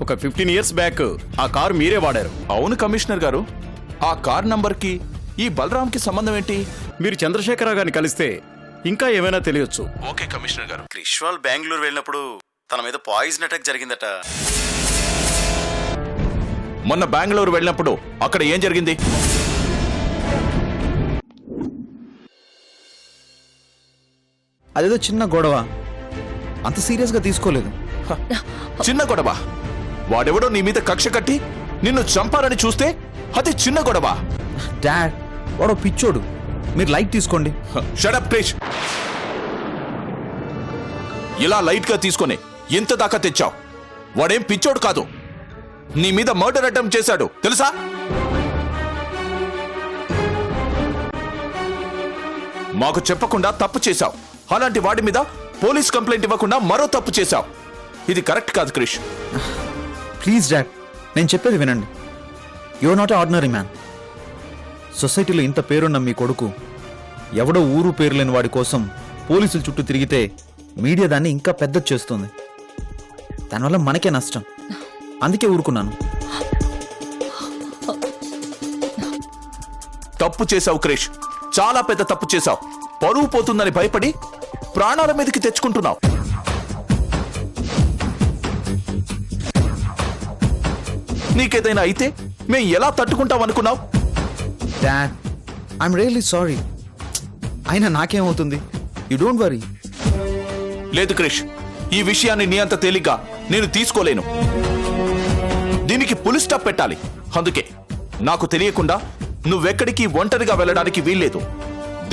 ఒక 15 years back ఆ car మీరే వాడారు. అవును కమిషనర్ గారు, ఆ కార్ నంబర్కి ఈ బలరాంకి సంబంధం ఏంటి? మీరు చంద్రశేఖరరావు గారిని కలిస్తే ఇంకా ఏమైనా తెలియచ్చు. ఓకే కమిషనర్ గారు. క్రిష్వాల్ బెంగళూరు వెళ్ళినప్పుడు తన మీద పాయిజన్ అటాక్ జరిగిందట. మొన్న బెంగళూరు వెళ్ళినప్పుడు అక్కడ ఏం జరిగింది? అదేదో చిన్న గొడవ, అంత సీరియస్గా తీసుకోలేదు. చిన్న గొడవ? వాడెవడో నీ మీద కక్ష కట్టి నిన్ను చంపాలని చూస్తే అది చిన్న గొడవ? డాడ్, వాడో పిచ్చోడు, మీరు లైట్ తీసుకోండి. Shut up Krish. ఇలా లైట్ గా తీసుకొని ఎంత దాకా తెచ్చావు? వాడేం పిచ్చోడు కాదు, నీ మీద మర్డర్ అటెంప్ట్ చేశాడు తెలుసా? మాకు చెప్పకుండా తప్పు చేశావు. అలాంటి వాడి మీద పోలీస్ కంప్లైంట్ ఇవ్వకుండా మరో తప్పు చేశావు. ఇది కరెక్ట్ కాదు క్రిష్. ప్లీజ్ డాడ్, నేను చెప్పేది వినండి. You are not ordinary man. సొసైటీలో ఇంత పేరున్న మీ కొడుకు ఎవడో ఊరు పేరు లేని వాడి కోసం పోలీసుల చుట్టూ తిరిగితే మీడియా దాన్ని ఇంకా పెద్దది చేస్తుంది. దానివల్ల మనకే నష్టం. అందుకే ఊరుకున్నాను. తప్పు చేశావు క్రిష్, చాలా పెద్ద తప్పు చేశావు. పరువు పోతుందని భయపడి ప్రాణాల మీదకి తెచ్చుకుంటున్నావు. నీకేదైనా అయితే మేం ఎలా తట్టుకుంటాం అనుకున్నావు? Dad, I'm really sorry. అయినా నాకేమవుతుంది? You don't worry. లేదు క్రిష్, ఈ విషయాన్ని నీ అంత తేలిగ్గా నేను తీసుకోలేను. దీనికి పులి స్టాప్ పెట్టాలి. అందుకే నాకు తెలియకుండా నువ్వెక్కడికి ఒంటరిగా వెళ్ళడానికి వీల్లేదు.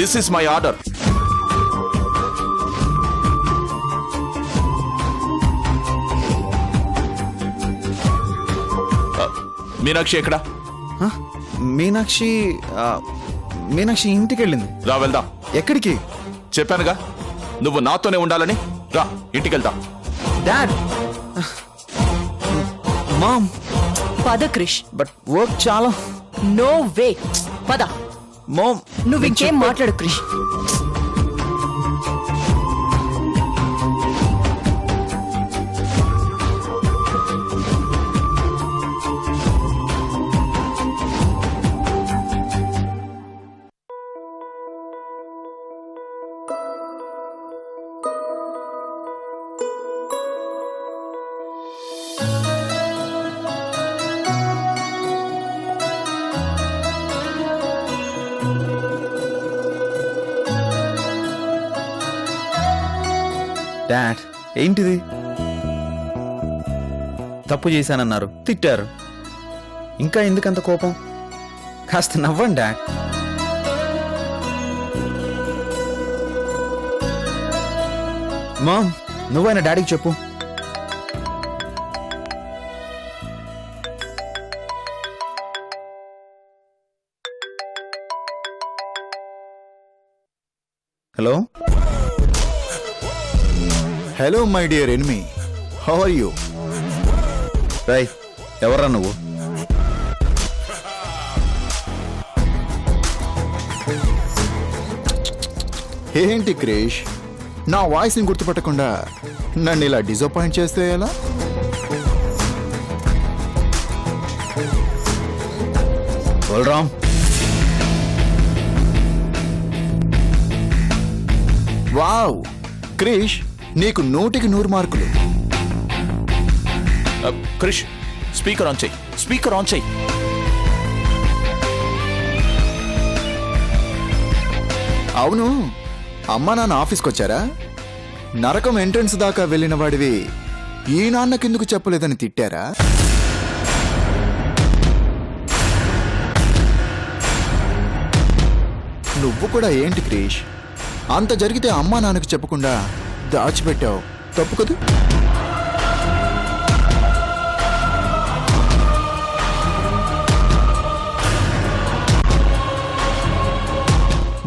This is my order. Meenakshi ఎక్కడా? మీనాక్షి మీనాక్షి ఇంటికి వెళ్ళింది. రా వెళ్దాం. ఎక్కడికి? చెప్పానుగా నువ్వు నాతోనే ఉండాలని. రా ఇంటికి వెళ్దాం. Dad, mom. పద క్రిష్. బట్ వర్క్ చాలా. No way. పద. మామ్, నువ్వు ఇంకేం మాట్లాడు క్రిష్. డాడ్, ఏంటిది? తప్పు చేశానన్నారు, తిట్టారు. ఇంకా ఎందుకంత కోపం? కాస్త నవ్వండి డాడ్. మామ్, నువ్వైనా డాడీకి చెప్పు. Hello. Hello my dear enemy, how are you? రై, ఎవర్రా నువ్వు? ఏంటి క్రిష్, నా వాయిస్ని గుర్తుపట్టకుండా నన్ను ఇలా డిసప్పాయింట్ చేస్తే ఎలా? బలరాం, వావ్ క్రిష్, నీకు 100కి 100 మార్కులు. క్రిష్, స్పీకర్ ఆన్ చెయ్యి. స్పీకర్ ఆన్ చెయ్యి. అవును, అమ్మా నాన్న ఆఫీస్కి వచ్చారా? నరకం ఎంట్రన్స్ దాకా వెళ్ళిన వాడివి ఈ నాన్నకెందుకు చెప్పలేదని తిట్టారా? నువ్వు కూడా ఏంటి క్రిష్, అంత జరిగితే అమ్మా నాన్నకు చెప్పకుండా దాచిపెట్టావు, తప్పు కదా?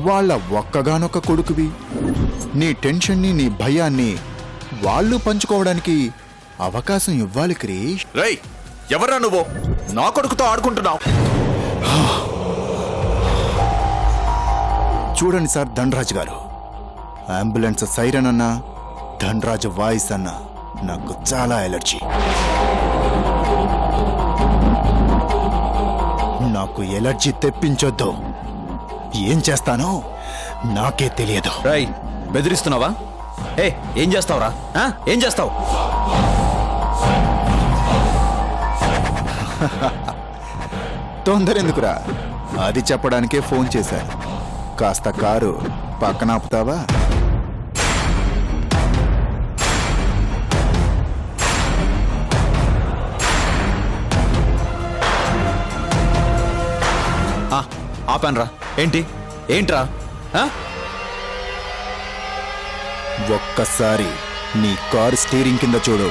వాళ్ళ ఒక్కగానొక్క కొడుకువి. నీ టెన్షన్ని, నీ భయాన్ని వాళ్ళు పంచుకోవడానికి అవకాశం ఇవ్వాలి క్రిష్. రై, ఎవరా నువ్వు? నా కొడుకుతో ఆడుకుంటున్నావు? చూడండి సార్ ధనరాజు గారు, అంబులెన్స్ సైరన్ అన్నా ధనరాజు వాయిస్ అన్నా నాకు చాలా ఎలర్జీ. ఎలర్జీ తెప్పించొద్దు. ఏం చేస్తానో నాకే తెలియదు. రై బెదిరిస్తున్నావా? ఏం చేస్తావురా? ఏం చేస్తావు? తొందర ఎందుకురా? అది చెప్పడానికే ఫోన్ చేశాను. కాస్త కారు పక్కన ఆపుతావా? ఆపాన్రా. ఏంట్రా? ఒక్కసారి నీ కారు స్టీరింగ్ కింద చూడు.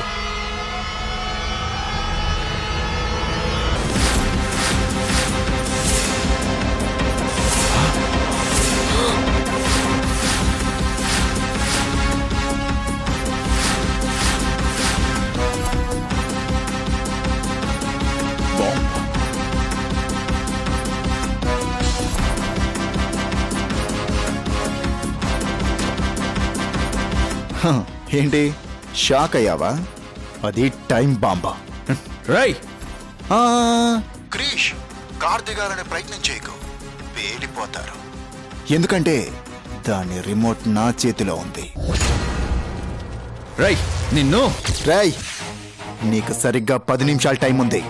ఏంటి షాక్ అయ్యావా? అది టైం బాంబా. రై క్రీష్, కార్ దిగాలనే ప్రయత్నం చేయకు, పేలిపోతారు. ఎందుకంటే దాని రిమోట్ నా చేతిలో ఉంది. రై నిన్ను రై, నీకు సరిగ్గా 10 నిమిషాలు టైం ఉంది.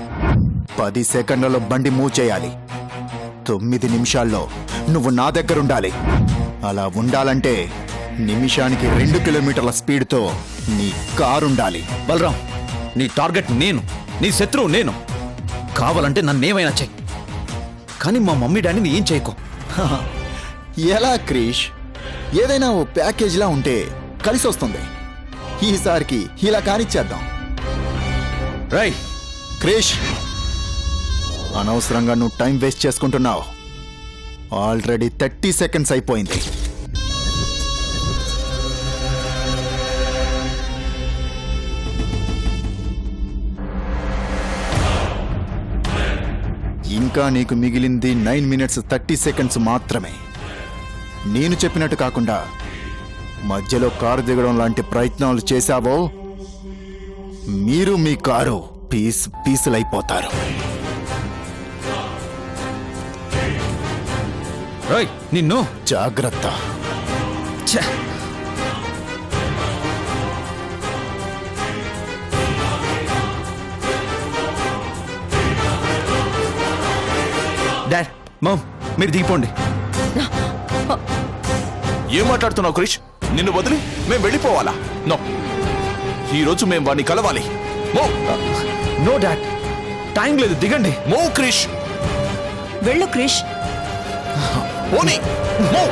10 సెకండ్లలో బండి మూవ్ చేయాలి. 9 నిమిషాల్లో నువ్వు నా దగ్గర ఉండాలి. అలా ఉండాలంటే నిమిషానికి 2 కిలోమీటర్ల స్పీడ్తో నీ కారుండాలి. బలరాం, నీ టార్గెట్ నేను, నీ శత్రువు నేను. కావాలంటే నన్నేమైనా చెయ్యి, కానీ మా మమ్మీ డాడీని ఏం చేయకు. ఎలా క్రీష్? ఏదైనా ఓ ప్యాకేజ్లా ఉంటే కలిసి వస్తుంది. ఈసారికి ఇలా కానిచ్చేద్దాం. రై క్రీష్, అనవసరంగా నువ్వు టైం వేస్ట్ చేసుకుంటున్నావు. ఆల్రెడీ 30 సెకండ్స్ అయిపోయింది. ఇంకా నీకు మిగిలింది 9 మినిట్స్ 30 సెకండ్స్ మాత్రమే. నేను చెప్పినట్టు కాకుండా మధ్యలో కారు దిగడం లాంటి ప్రయత్నాలు చేశావో మీరు మీ కారు పీసులైపోతారు. రై నిన్ను జాగ్రత్త. డాడ్, మామ్, మీరు దిగిపోండి. ఏం మాట్లాడుతున్నావు క్రిష్? నిన్ను వదిలి మేము వెళ్ళిపోవాలా? నో, ఈరోజు మేము వాడిని కలవాలి. నో డాడ్, టైం లేదు, దిగండి. మో క్రిష్, వెళ్ళు క్రిష్. పోనీ మో.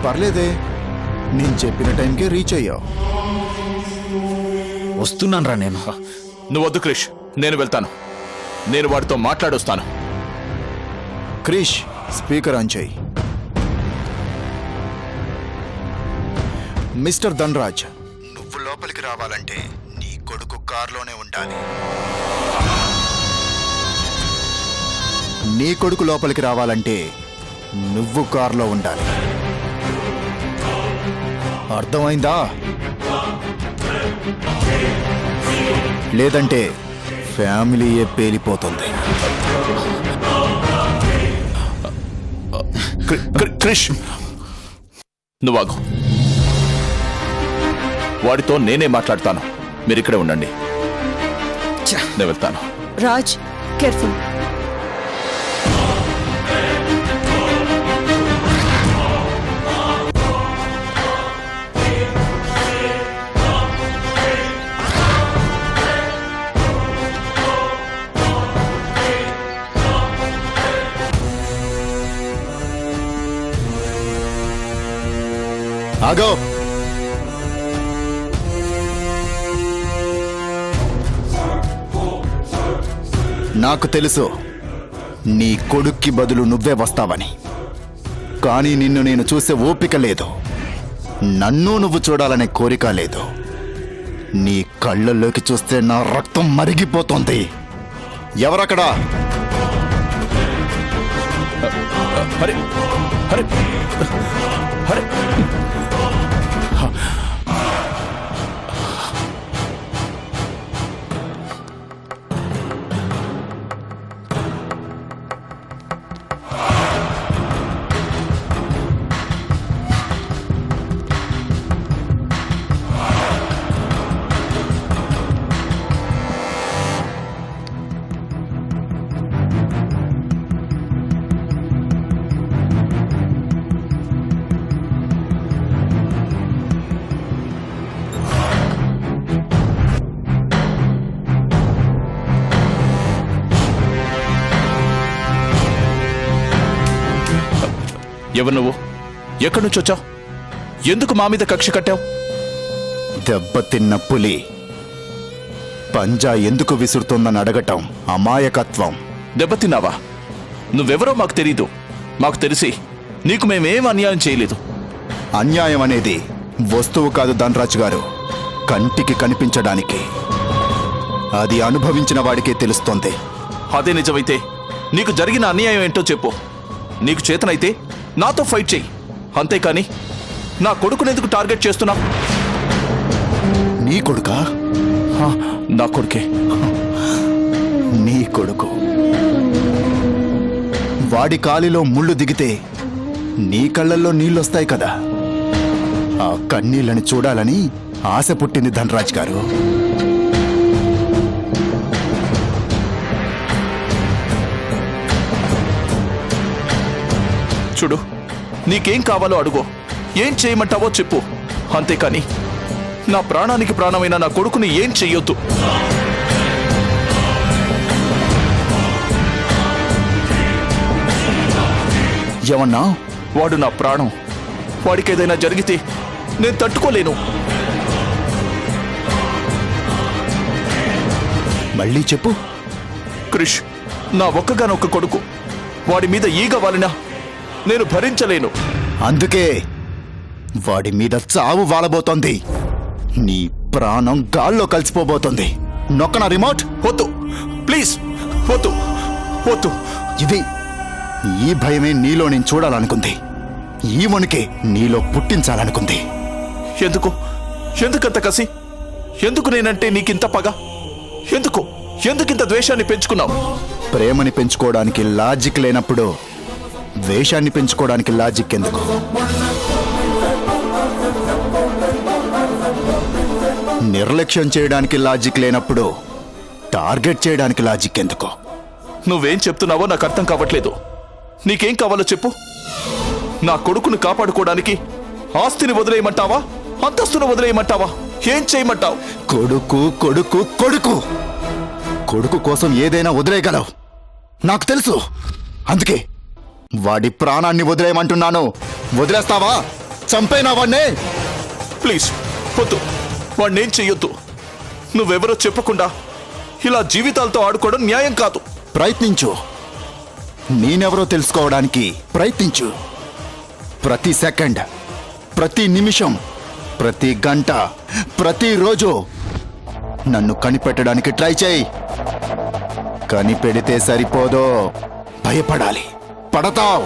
పర్లేదే, నేను చెప్పిన టైంకే రీచ్ అయ్యావు. వస్తున్నాను రా నేను. నువ్వు వద్దు క్రిష్, నేను వెళ్తాను. నేను వాడితో మాట్లాడొస్తాను. క్రిష్, స్పీకర్ ఆన్ చేయి. మిస్టర్ ధనరాజ్, నువ్వు లోపలికి రావాలంటే నీ కొడుకు కారులోనే ఉండాలి. నీ కొడుకు లోపలికి రావాలంటే నువ్వు కారులో ఉండాలి. అర్థమైందా? లేదంటే ఫ్యామిలీయే పేలిపోతుంది. క్రిష్ నువ్వాగు. వాడితో నేనే మాట్లాడతాను, మీరు ఇక్కడే ఉండండి. నేను వెళ్తాను. రాజ్, కేర్ఫుల్. ఆగో. నాకు తెలుసు నీ కొడుక్కి బదులు నువ్వే వస్తావని, కానీ నిన్ను నేను చూసే ఓపిక లేదు, నన్ను నువ్వు చూడాలనే కోరిక లేదు. నీ కళ్ళల్లోకి చూస్తే నా రక్తం మరిగిపోతోంది. ఎవరక్కడా? హరి హరి హరి ఎవరు నువ్వు? ఎక్కడి నుంచి వచ్చావు? ఎందుకు మా మీద కక్ష కట్టావు? దెబ్బతిన్న పులి పంజా ఎందుకు విసురుతోందని అడగటం అమాయకత్వం. దెబ్బతిన్నావా? నువ్వెవరో మాకు తెలీదు. మాకు తెలిసి నీకు మేమేం అన్యాయం చేయలేదు. అన్యాయం అనేది వస్తువు కాదు ధనరాజు గారు, కంటికి కనిపించడానికి. అది అనుభవించిన వాడికే తెలుస్తోంది. అదే నిజమైతే నీకు జరిగిన అన్యాయం ఏంటో చెప్పు. నీకు చేతనైతే నాతో ఫైట్ చెయ్యి, అంతేకాని నా కొడుకునెందుకు టార్గెట్ చేస్తున్నావు? నీ కొడుకా? నా కొడుకే. నీ కొడుకు. వాడి కాలిలో ముళ్ళు దిగితే నీ కళ్ళల్లో నీళ్ళొస్తాయి కదా. ఆ కన్నీళ్ళని చూడాలని ఆశ పుట్టింది ధనరాజ్ గారు. చూడు, నీకేం కావాలో అడుగో, ఏం చేయమంటావో చెప్పు, అంతేకాని నా ప్రాణానికి ప్రాణమైన నా కొడుకుని ఏం చెయ్యొద్దు. ఏమన్నా? వాడు నా ప్రాణం. వాడికి ఏదైనా జరిగితే నేను తట్టుకోలేను. మళ్ళీ చెప్పు. క్రిష్ నా ఒక్కగానొక్క కొడుకు. వాడి మీద ఈగ వాలినా నేను భరించలేను. అందుకే వాడి మీద చావు వాలబోతోంది. నీ ప్రాణం గాల్లో కలిసిపోబోతోంది. నొక్కన రిమోట్. వద్దు, ప్లీజ్ వద్దు, వద్దు. ఇది ఈ భయమే నీలో నేను చూడాలనుకుంది. ఈ వణుకే నీలో పుట్టించాలనుకుంది. ఎందుకు? ఎందుకంత కసి? ఎందుకు నేనంటే నీకింత పగ? ఎందుకింత ద్వేషాన్ని పెంచుకున్నావు? ప్రేమని పెంచుకోవడానికి లాజిక్ లేనప్పుడు ద్వేషాన్ని పెంచుకోవడానికి లాజిక్ ఎందుకు? నిర్లక్ష్యం చేయడానికి లాజిక్ లేనప్పుడు టార్గెట్ చేయడానికి లాజిక్ ఎందుకు? నువ్వేం చెప్తున్నావో నాకు అర్థం కావట్లేదు. నీకేం కావాలో చెప్పు. నా కొడుకును కాపాడుకోవడానికి ఆస్తిని వదిలేయమంటావా, అంతస్తును వదిలేయమంటావా? ఏం చేయమంటావు? కొడుకు కొడుకు కొడుకు కొడుకు కోసం ఏదైనా వదిలేయగలవు, నాకు తెలుసు. అందుకే వాడి ప్రాణాన్ని వదిలేయమంటున్నాను. వదిలేస్తావా? చంపేనా వాణ్ణే? ప్లీజ్ వద్దు, వాణ్ణేం చెయ్యొద్దు. నువ్వెవరో చెప్పకుండా ఇలా జీవితాలతో ఆడుకోవడం న్యాయం కాదు. ప్రయత్నించు. నేనెవరో తెలుసుకోవడానికి ప్రయత్నించు. ప్రతి సెకండ్, ప్రతి నిమిషం, ప్రతి గంట, ప్రతిరోజు నన్ను కనిపెట్టడానికి ట్రై చేయి. కనిపెడితే సరిపోదో, భయపడాలి. పడతావు,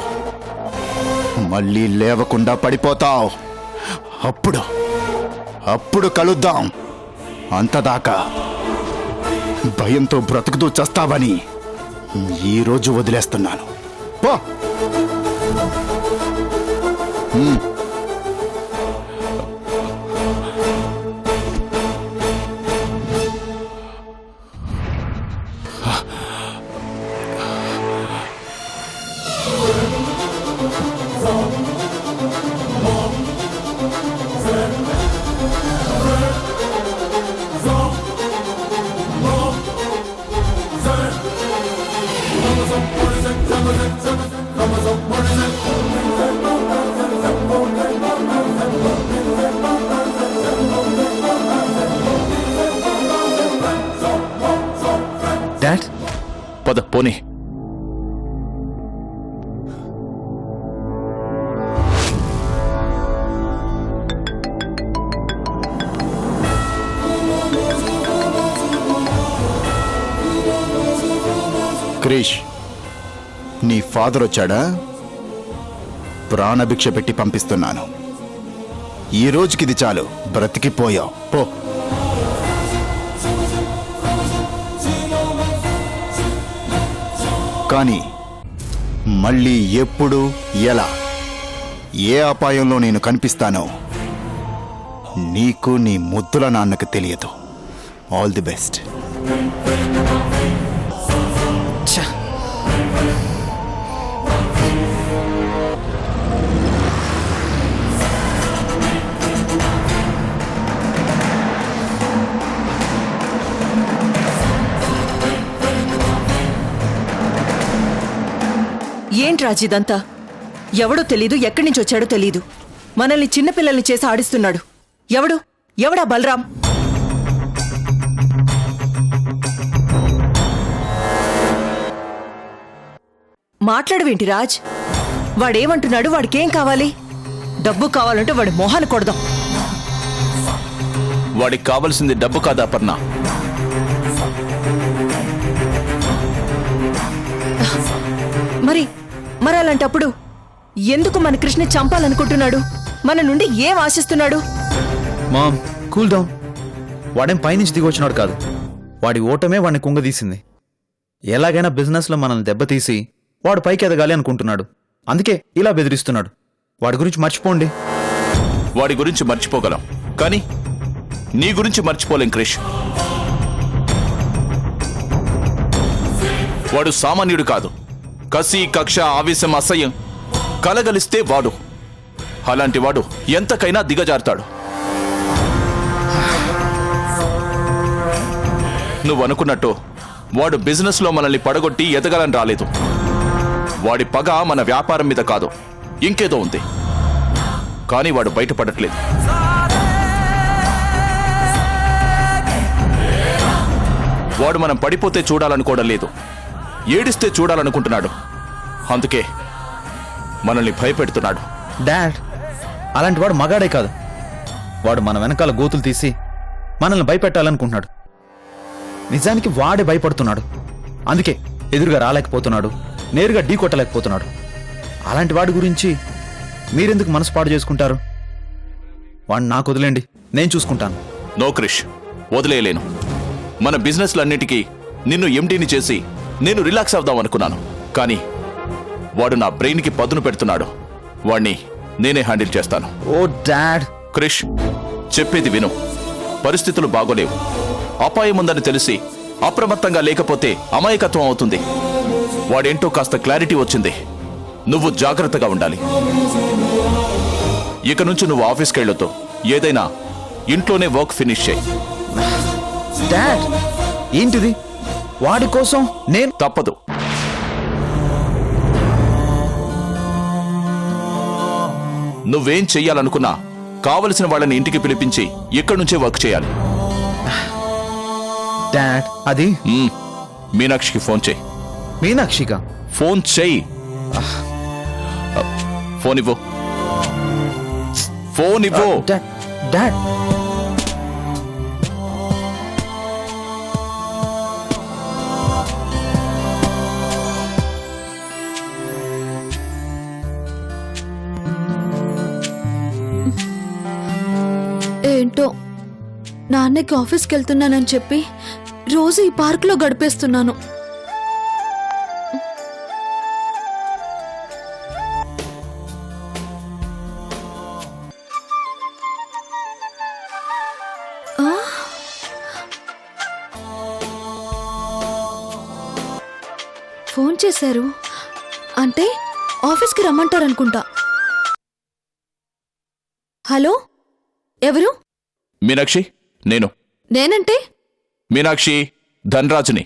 మళ్ళీ లేవకుండా పడిపోతావు. అప్పుడు కలుద్దాం. అంతదాకా భయంతో బ్రతుకుతూ చస్తావని ఈరోజు వదిలేస్తున్నాను. పో. డాడ్, పద పోనీ. క్రిష్, నీ ఫాదర్ వచ్చాడా? ప్రాణభిక్ష పెట్టి పంపిస్తున్నాను. ఈ రోజుకిది చాలు, బ్రతికిపోయావు. పో. కానీ మళ్ళీ ఎప్పుడు, ఎలా, ఏ అపాయంలో నేను కనిపిస్తానో నీకు నీ ముద్దుల నాన్నకు తెలియదు. All the best. ఏంటి రాజ్ ఇదంతా? ఎవడో తెలీదు, ఎక్కడి నుంచి వచ్చాడో తెలీదు. మనల్ని చిన్నపిల్లల్ని చేసి ఆడిస్తున్నాడు. ఎవడా బలరాం? మాట్లాడవేంటి రాజ్? వాడేమంటున్నాడు? వాడికేం కావాలి? డబ్బు కావాలంటే వాడి మొహాన్ని కొడదాం. వాడికి కావలసింది డబ్బు కాదా అపర్ణ? మరి అలాంటప్పుడు ఎందుకు మన కృష్ణ చంపాలనుకుంటున్నాడు? మన నుండి ఏం ఆశిస్తున్నాడు? Ma'am, cool down. వాడేం పైనుంచి దిగొచ్చినాడు కాదు. వాడి ఓటమే వాడిని కుంగదీసింది. ఎలాగైనా బిజినెస్లో మనల్ని దెబ్బతీసి వాడు పైకి ఎదగాలి అనుకుంటున్నాడు. అందుకే ఇలా బెదిరిస్తున్నాడు. వాడి గురించి మర్చిపోండి. వాడి గురించి మర్చిపోగలం, కానీ నీ గురించి మర్చిపోలేం క్రిష్. వాడు సామాన్యుడు కాదు. కసి, కక్ష, ఆవేశం, అసహ్యం కలగలిస్తే వాడు. అలాంటి వాడు ఎంతకైనా దిగజారుతాడు. నువ్వు అనుకున్నట్టు వాడు బిజినెస్లో మనల్ని పడగొట్టి ఎదగాలని రాలేదు. వాడి పగ మన వ్యాపారం మీద కాదు, ఇంకేదో ఉంది. కానీ వాడు బయటపడట్లేదు. వాడు మనం పడిపోతే చూడాలనుకోవడం లేదు, ఏడిస్తే చూడాలనుకుంటున్నాడు. అందుకే మనల్ని భయపెడుతున్నాడు. డాడ్, అలాంటి వాడు మగాడే కాదు. వాడు మన వెనకాల గోతులు తీసి మనల్ని భయపెట్టాలనుకుంటున్నాడు. నిజానికి వాడే భయపడుతున్నాడు. అందుకే ఎదురుగా రాలేకపోతున్నాడు, నేరుగా ఢీ కొట్టలేకపోతున్నాడు. అలాంటి వాడి గురించి మీరెందుకు మనసు పాడు చేసుకుంటారు? వాడిని నాకు వదిలేండి, నేను చూసుకుంటాను. నో క్రిష్, వదిలేయలేను. మన బిజినెస్లన్నిటికీ నిన్ను ఎండీని చేసి నేను రిలాక్స్ అవుదాం అనుకున్నాను. కానీ వాడు నా బ్రెయిన్కి పదును పెడుతున్నాడు. వాణ్ణి నేనే హ్యాండిల్ చేస్తాను. Oh dad. క్రిష్, చెప్పేది విను. పరిస్థితులు బాగోలేవు. అపాయం ఉందని తెలిసి అప్రమత్తంగా లేకపోతే అమాయకత్వం అవుతుంది. వాడేంటో కాస్త క్లారిటీ వచ్చింది. నువ్వు జాగ్రత్తగా ఉండాలి. ఇక నుంచి నువ్వు ఆఫీస్కి వెళ్ళొద్దు. ఏదైనా ఇంట్లోనే వర్క్ ఫినిష్ చేయి. డాడ్, ఏంటిది? వాడి కోసం నేను తప్పదు. నువ్వేం చెయ్యాలనుకున్నా కావలసిన వాళ్ళని ఇంటికి పిలిపించి ఇక్కడి నుంచే వర్క్ చేయాలి. డాడ్, అది మీనాక్షికి ఫోన్ చేయి. మీనాక్షిగా? ఫోన్ చెయ్యి. ఫోన్ ఇవ్వు. ఫోన్ ఇవ్వు. Dad, dad. ఏంటో నాన్నకి ఆఫీస్కి వెళ్తున్నానని చెప్పి రోజు ఈ పార్కులో గడిపేస్తున్నాను. ఫోన్ చేశారు అంటే ఆఫీస్కి రమ్మంటారనుకుంటా. హలో, ఎవరు? మీనాక్షి, నేను. నేనంటే? మీనాక్షి, ధనరాజుని.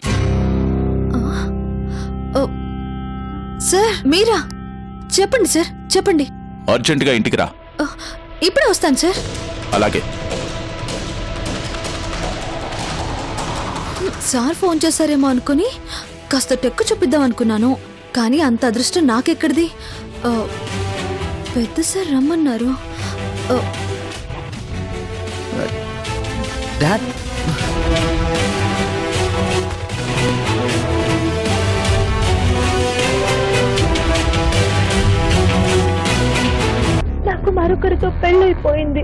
ఓ, సార్ మీరా? చెప్పండి సార్, చెప్పండి. అర్జెంటుగా ఇంటికి రా. ఓ, ఇప్పుడే వస్తాను సార్. అలాగే. సార్ ఫోన్ చేశారేమో అనుకుని కాస్త టెక్కు చూపిద్దాం అనుకున్నాను, కానీ అంత అదృష్టం నాకెక్కడిది. పెద్ద సార్ రమ్మన్నారు. డాడ్, నాకు మరొకరితో పెళ్ళైపోయింది.